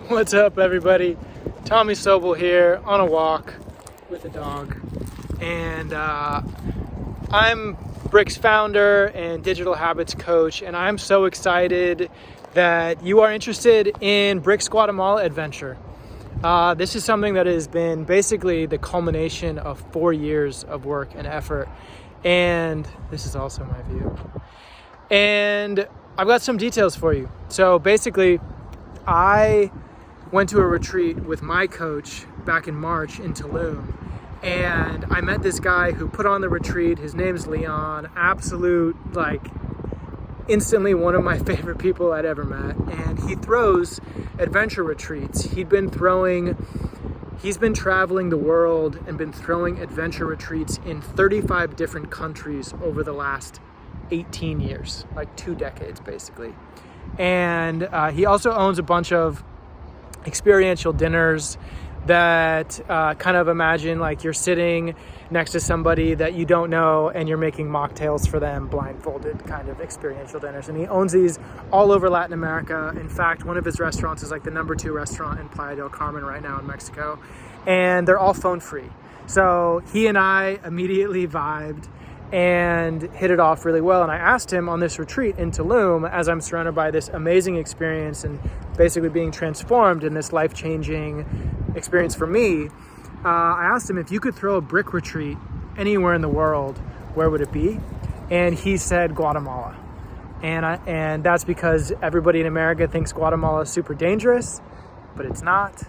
What's up, everybody? Tommy Sobel here on a walk with a dog. And I'm Brick's founder and digital habits coach, and I'm so excited that you are interested in Brick's Guatemala adventure. This is something that has been basically the culmination of 4 years of work and effort. And this is also my view. And I've got some details for you. So basically, I went to a retreat with my coach back in March in Tulum, and I met this guy who put on the retreat. His name's Leon, absolute, instantly one of my favorite people I'd ever met. And he throws adventure retreats. He's been traveling the world and been throwing adventure retreats in 35 different countries over the last 18 years, like 2 decades basically. And he also owns a bunch of experiential dinners that kind of imagine like you're sitting next to somebody that you don't know and you're making mocktails for them, blindfolded kind of experiential dinners. And he owns these all over Latin America. In fact, one of his restaurants is like the #2 restaurant in Playa del Carmen right now in Mexico, and they're all phone free. So he and I immediately vibed and hit it off really well. And I asked him on this retreat in Tulum, as I'm surrounded by this amazing experience and basically being transformed in this life-changing experience for me, I asked him, if you could throw a brick retreat anywhere in the world, where would it be? And he said Guatemala. And that's because everybody in America thinks Guatemala is super dangerous, but it's not.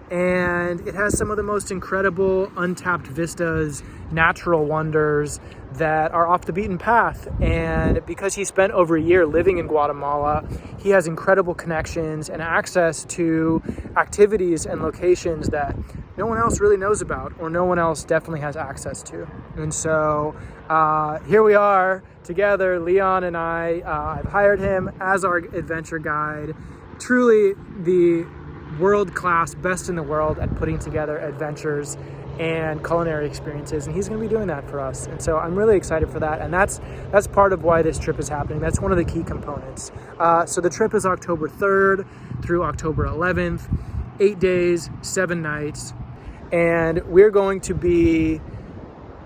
And it has some of the most incredible untapped vistas, natural wonders that are off the beaten path. And because he spent over a year living in Guatemala, he has incredible connections and access to activities and locations that no one else really knows about, or no one else definitely has access to. And so here we are together, Leon and I've hired him as our adventure guide, truly the world-class, best in the world at putting together adventures and culinary experiences, and he's going to be doing that for us. And so I'm really excited for that, and that's part of why this trip is happening. That's one of the key components. So the trip is October 3rd through October 11th, 8 days, 7 nights, and we're going to be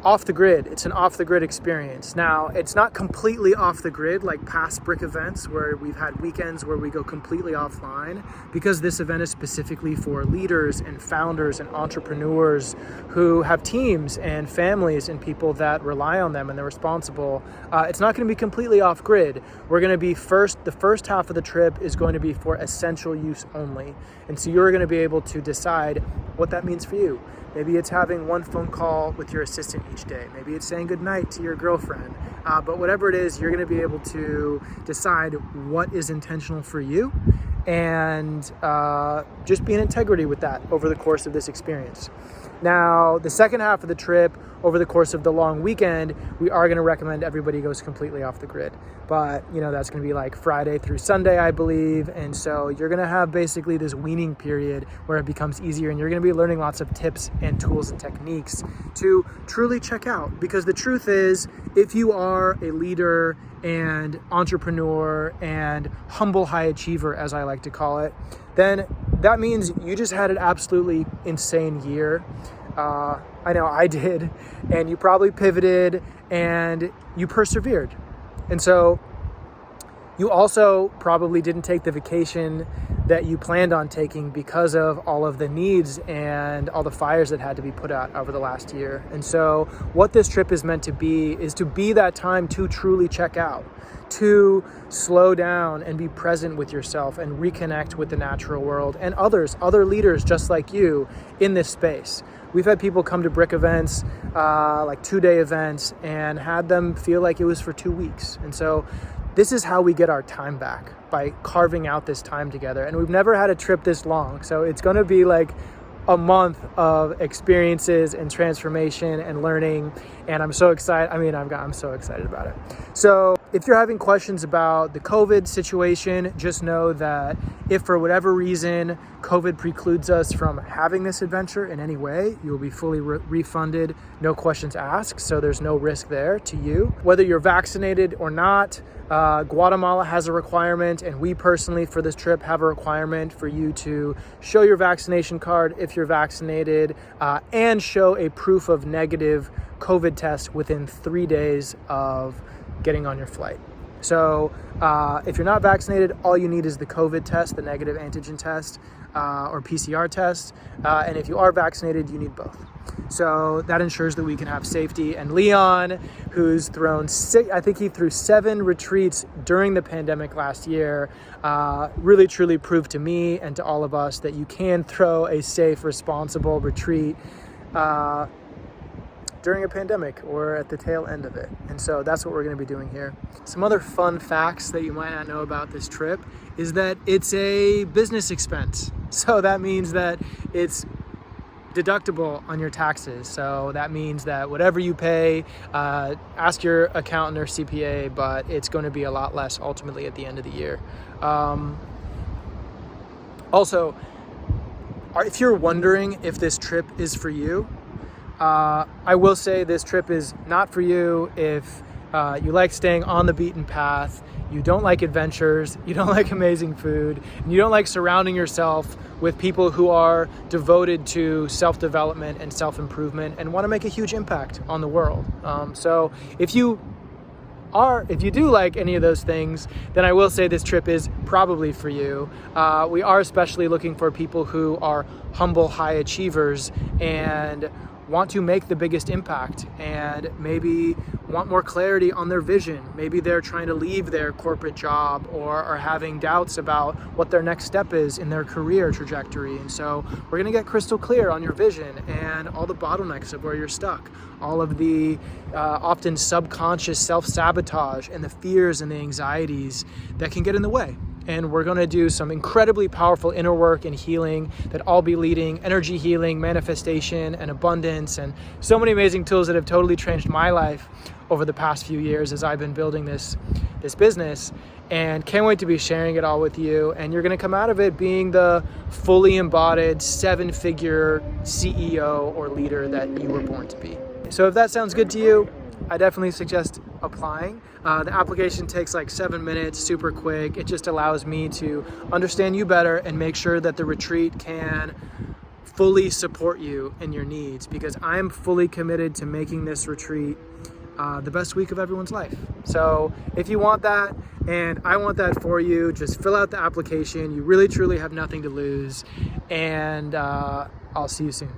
off the grid. It's an off the grid experience. Now, it's not completely off the grid like past Brick events where we've had weekends where we go completely offline, because this event is specifically for leaders and founders and entrepreneurs who have teams and families and people that rely on them and they're responsible. It's not going to be completely off grid. We're going to be the first half of the trip is going to be for essential use only. And so you're going to be able to decide what that means for you. Maybe it's having one phone call with your assistant each day. Maybe it's saying goodnight to your girlfriend. But whatever it is, you're going to be able to decide what is intentional for you and just be in integrity with that over the course of this experience. Now, the second half of the trip, over the course of the long weekend, we are going to recommend everybody goes completely off the grid. But, that's going to be like Friday through Sunday, I believe. And so you're going to have basically this weaning period where it becomes easier, and you're going to be learning lots of tips and tools and techniques to truly check out. Because the truth is, if you are a leader and entrepreneur and humble high achiever, as I like to call it, then that means you just had an absolutely insane year. I know I did, and you probably pivoted and you persevered. And so you also probably didn't take the vacation that you planned on taking because of all of the needs and all the fires that had to be put out over the last year. And so what this trip is meant to be is to be that time to truly check out, to slow down and be present with yourself and reconnect with the natural world and other leaders just like you in this space. We've had people come to Brick events, like 2-day events, and had them feel like it was for 2 weeks. And so this is how we get our time back, by carving out this time together. And we've never had a trip this long. So it's going to be like a month of experiences and transformation and learning. And I'm so excited. I'm so excited about it. So if you're having questions about the COVID situation, just know that if for whatever reason COVID precludes us from having this adventure in any way, you will be fully refunded, no questions asked. So there's no risk there to you. Whether you're vaccinated or not, Guatemala has a requirement, and we personally for this trip have a requirement for you to show your vaccination card if you're vaccinated, and show a proof of negative COVID test within 3 days of getting on your flight. So if you're not vaccinated, all you need is the COVID test, the negative antigen test, or PCR test. And if you are vaccinated, you need both. So that ensures that we can have safety. And Leon, who's thrown I think he threw 7 retreats during the pandemic last year, really truly proved to me and to all of us that you can throw a safe, responsible retreat during a pandemic or at the tail end of it. And so that's what we're going to be doing here. Some other fun facts that you might not know about this trip is that it's a business expense. So that means that it's deductible on your taxes. So that means that whatever you pay, ask your accountant or CPA, but it's going to be a lot less ultimately at the end of the year. Also, if you're wondering if this trip is for you, I will say this trip is not for you if you like staying on the beaten path, you don't like adventures, you don't like amazing food, and you don't like surrounding yourself with people who are devoted to self-development and self-improvement and want to make a huge impact on the world. So if you do like any of those things, then I will say this trip is probably for you. We are especially looking for people who are humble high achievers and want to make the biggest impact and maybe want more clarity on their vision. Maybe they're trying to leave their corporate job or are having doubts about what their next step is in their career trajectory. And so we're going to get crystal clear on your vision and all the bottlenecks of where you're stuck, all of the often subconscious self-sabotage and the fears and the anxieties that can get in the way. And we're going to do some incredibly powerful inner work and healing that I'll be leading, energy healing, manifestation, and abundance, and so many amazing tools that have totally changed my life over the past few years as I've been building this business. And can't wait to be sharing it all with you. And you're going to come out of it being the fully embodied 7-figure CEO or leader that you were born to be. So if that sounds good to you, I definitely suggest applying. The application takes like 7 minutes, super quick. It just allows me to understand you better and make sure that the retreat can fully support you in your needs, because I'm fully committed to making this retreat the best week of everyone's life. So if you want that, and I want that for you, just fill out the application. You really, truly have nothing to lose. And I'll see you soon.